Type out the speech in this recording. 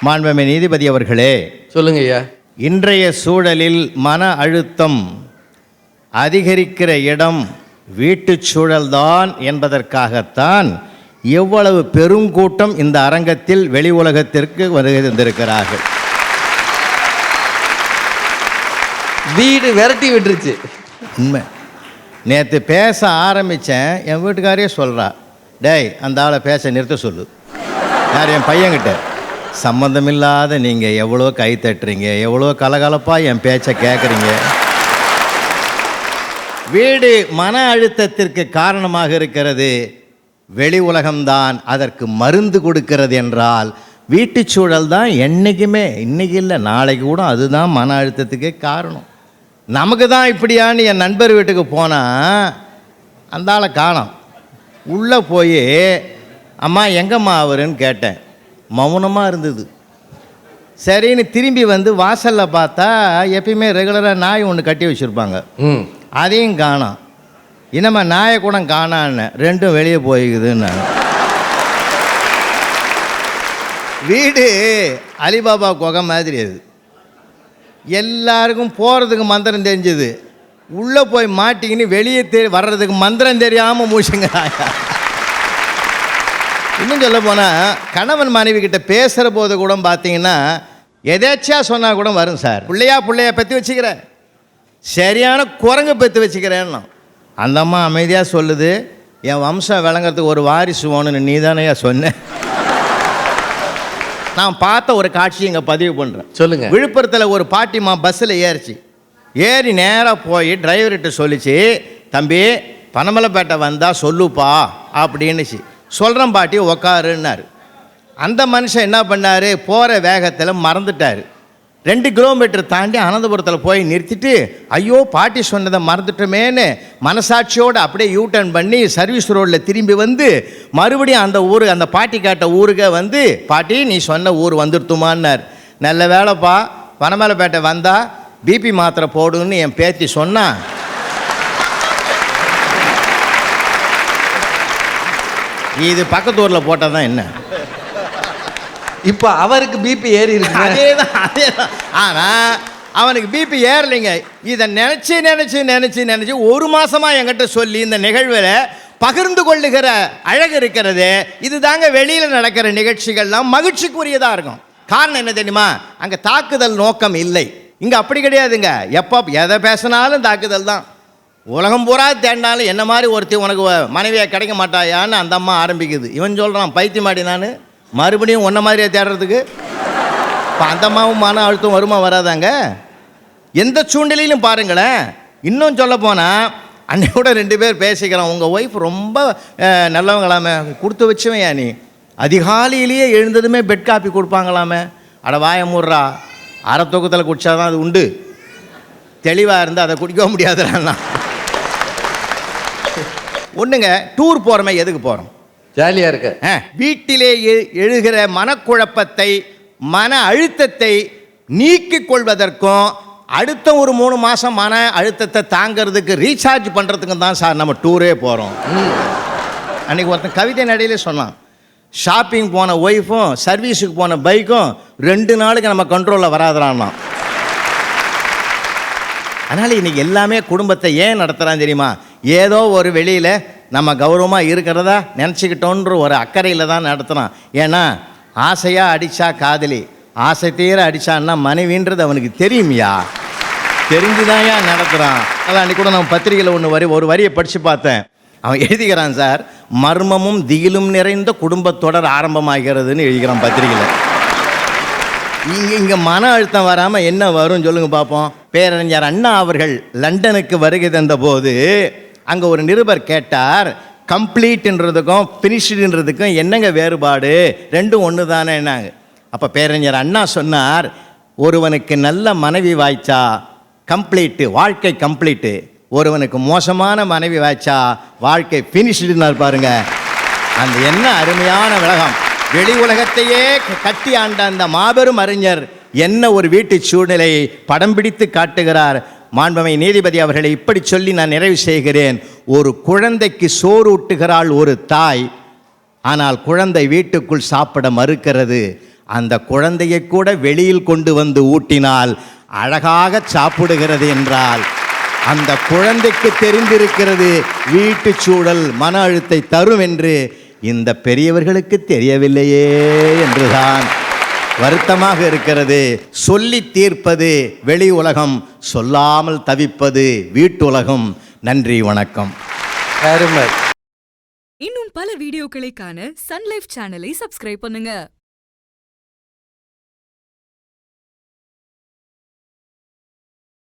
மாண்புமிகு நீதிபதி அவர்களே, சொல்லுங்க ஐயா. இன்றைய சூழலில் மன அழுத்தம் அதிகரிக்கிற இடம் வீட்டுச் சூழல்தான் என்பதற்காகத்தான் எவ்வளவு பெருங்கூட்டம் இந்த அரங்கத்தில் வெளி உலகத்திற்கு வருகின்றிருக்கிறார்கள். வீடு விரட்டி விட்டுருச்சு. உண்மை. நேற்று பேச ஆரம்பித்தேன், என் வீட்டுக்காரே சொல்கிறா, டேய் அந்த ஆளை பேச நிறுத்த சொல்லு. யார்? என் பையன்கிட்ட. சம்மந்தமில்லாத நீங்கள் எவ்வளோ கை தட்டுறீங்க, எவ்வளோ கலகலப்பாக என் பேச்சை கேட்குறீங்க. வீடு மன அழுத்தத்திற்கு காரணமாக இருக்கிறது, வெளி உலகம்தான் அதற்கு மருந்து கொடுக்கிறது என்றால் வீட்டுச் சூழல் தான் என்றைக்குமே, இன்றைக்கி இல்லை நாளைக்கு கூட அதுதான் மன அழுத்தத்துக்கே காரணம். நமக்கு தான் இப்படியான்னு என் நண்பர் வீட்டுக்கு போனால் அந்த ஆளை காணோம். உள்ளே போய் அம்மா எங்கம்மா அவருன்னு கேட்டேன். மௌனமாக இருந்தது. சரின்னு திரும்பி வந்து வாசலில் பார்த்தா எப்பயுமே ரெகுலராக நாய் ஒன்று கட்டி வச்சுருப்பாங்க, அதையும் காணோம். இன்னமா நாயை கூட காணான்னு, ரெண்டும் வெளியே போய்க்குதுன்னு. வீடு அலிபாபா குகை மாதிரி. அது எல்லாருக்கும் போகிறதுக்கு மந்திரம் தெரிஞ்சது, உள்ளே போய் மாட்டிக்கின்னு வெளியே வர்றதுக்கு மந்திரம் தெரியாமல் மூச்சுங்கிறாங்க. இன்னும் சொல்ல போனால் கணவன் மனைவி கிட்ட பேசுகிற போது கூட பார்த்தீங்கன்னா எதேச்சியாக சொன்னால் கூட வரும், சார் பிள்ளையா பற்றி வச்சுக்கிறேன், சரியான குரங்கு பற்றி வச்சுக்கிறேன்னா. அந்த அம்மா அமைதியாக சொல்லுது, என் வம்சம் விளங்குறதுக்கு ஒரு வாரிசு வேணும்னு நீ தானேயா சொன்னேன். நான் பார்த்த ஒரு காட்சி இங்கே பதிவு பண்ணுறேன். சொல்லுங்கள். விழுப்புரத்தில் ஒரு பாட்டிமா பஸ்ஸில் ஏறி நேராக போய் டிரைவர்கிட்ட சொல்லிச்சு, தம்பி பனமலைப்பேட்டை வந்தால் சொல்லுப்பா அப்படின்னுச்சு. சொல்கிறேன் பாட்டி உக்காருன்னாரு. அந்த மனுஷன் என்ன பண்ணார், போகிற வேகத்தில் மறந்துட்டார். 2 கிலோமீட்டர் தாண்டி அனந்தபுரத்தில் போய் நிறுத்திட்டு, ஐயோ பாட்டி சொன்னதை மறந்துட்டோமேன்னு மனசாட்சியோடு அப்படியே யூட்டர்ன் பண்ணி சர்வீஸ் ரோடில் திரும்பி வந்து மறுபடியும் அந்த ஊருக்கு, அந்த பாட்டி கேட்ட ஊருக்கே வந்து, பாட்டி நீ சொன்ன ஊர் வந்துடுத்துமான்னார். நல்ல வேலைப்பா, பனமலைப்பேட்டை வந்தால் பிபி மாத்திரை போடுன்னு என் பேத்தி சொன்னான். இது பக்கத்து ஊரில் போட்டால் தான் என்ன, இப்போ அவருக்கு பிபி ஏறி இருக்கு. அதேதான். ஆனால் அவனுக்கு பிபி ஏறலைங்க. இதை நினச்சி ஒரு மாதமாக என்கிட்ட சொல்லி இந்த நிகழ்வில் பகிர்ந்து கொள்ளுகிற அழகு இருக்கிறது. இது தாங்க வெளியில் நடக்கிற நிகழ்ச்சிகள்லாம் மகிழ்ச்சிக்குரியதாக இருக்கும். காரணம் என்ன தெரியுமா, அங்கே தாக்குதல் நோக்கம் இல்லை. இங்கே அப்படி கிடையாதுங்க. எப்போ எதை பேசினாலும் தாக்குதல் தான். உலகம் பூரா தேடினாலும் என்ன மாதிரி ஒருத்தி உனக்கு மனைவியாக கிடைக்க மாட்டாயான்னு அந்த அம்மா ஆரம்பிக்குது. இவன் சொல்கிறான், பைத்தியமாடி நான் மறுபடியும் ஒன்றை மாதிரியே தேடுறதுக்கு. இப்போ அந்த அம்மாவும் மன அழுத்தம் வருமா வராதாங்க? எந்த சூழ்நிலையிலும் பாருங்களேன். இன்னும் சொல்ல போனால் அன்னையோட 2 பேர் பேசிக்கிறான், உங்கள் ஒய்ஃப் ரொம்ப நல்லவங்களாமே, கொடுத்து வச்சுவையா நீ, அதிகாலையிலேயே எழுந்ததுமே பெட் காப்பி கொடுப்பாங்களாமே. அட வாய மூடுறா, அரை தூக்கத்தில் குடித்தாதான் அது உண்டு, தெளிவாக இருந்தால் அதை குடிக்க முடியாதுன்னா. ஒன்றுங்க, டூர் போகிறோமே எதுக்கு போகிறோம்? ஜாலியாக இருக்க. வீட்டிலே எழுகிற மனக்குழப்பத்தை, மன அழுத்தத்தை நீக்கிக் கொள்வதற்கும் அடுத்த ஒரு 3 மாதம் மன அழுத்தத்தை தாங்கிறதுக்கு ரீசார்ஜ் பண்ணுறதுக்கு தான் சார் நம்ம டூரே போகிறோம். அன்றைக்கி ஒருத்தன் கவிதை நடையிலே சொன்னான், ஷாப்பிங் போன ஒய்ஃபும் சர்வீஸுக்கு போன பைக்கும் 2 நாளுக்கு நம்ம கண்ட்ரோலில் வராதுறான்னா. அதனால் இன்றைக்கி எல்லாமே குடும்பத்தை ஏன் நடத்துகிறான் தெரியுமா, ஏதோ ஒரு வெளியில் நம்ம கௌரவமாக இருக்கிறதா நினச்சிக்கிட்டோன்ற ஒரு அக்கறையில் தான் நடத்துகிறான். ஏன்னா ஆசையாக அடித்தா காதலி, ஆசை தீர அடித்தான்னா மனைவின்றது அவனுக்கு தெரியுமையா, தெரிஞ்சுதான் ஏன் நடத்துகிறான். அதான் அன்றைக்கி கூட நம்ம பத்திரிகையில் ஒரு வரியை படித்து பார்த்தேன். அவன் எழுதிக்கிறான், சார் மர்மமும் திகிலும் நிறைந்த குடும்பத்தொடர் ஆரம்பமாகிறதுன்னு எழுதிக்கிறான் பத்திரிகையில். இங்கே மன அழுத்தம் வராமல் என்ன வரும் சொல்லுங்க பார்ப்போம். பேரறிஞர் அண்ணா அவர்கள் லண்டனுக்கு வருகை தந்தபோது அங்கே ஒரு நிருபர் கேட்டார், கம்ப்ளீட்ன்றதுக்கும் ஃபினிஷ்டுன்றதுக்கும் என்னங்க வேறுபாடு, ரெண்டும் ஒன்று தானே என்னாங்க. அப்போ பேரறிஞர் அண்ணா சொன்னார், ஒருவனுக்கு நல்ல மனைவி வாய்ச்சா கம்ப்ளீட்டு, வாழ்க்கை கம்ப்ளீட்டு, ஒருவனுக்கு மோசமான மனைவி வாய்ச்சா வாழ்க்கை ஃபினிஷ்டுன்னு பாருங்க. அந்த என்ன அருமையான விளக்கம். வெளி உலகத்தையே கட்டி ஆண்ட அந்த மாபெரும் அறிஞர் என்ன ஒரு வீட்டு சூழ்நிலையை படம் பிடித்து காட்டுகிறார். மாண்புமிகு நீதிபதி அவர்களை இப்படி சொல்லி நான் நிறைவு செய்கிறேன். ஒரு குழந்தைக்கு சோறு ஊட்டுகிறாள் ஒரு தாய், ஆனால் குழந்தை வீட்டுக்குள் சாப்பிட மறுக்கிறது. அந்த குழந்தையை கூட வெளியில் கொண்டு வந்து ஊட்டினால் அழகாக சாப்பிடுகிறது என்றால் அந்த குழந்தைக்கு தெரிந்திருக்கிறது வீட்டு சூழல் மன அழுத்தை தரும் என்று இந்த பெரியவர்களுக்கு தெரியவில்லையே என்றுதான் வருத்தமாக இருக்கிறது. சொல்லி தீர்ப்பது வெளி உலகம், சொல்லாமல் தவிப்பது வீட்டுலகம். நன்றி, வணக்கம். அருமை. இன்னும் பல வீடியோக்களை காண சன் லைஃப் சேனலை சப்ஸ்கிரைப் பண்ணுங்க.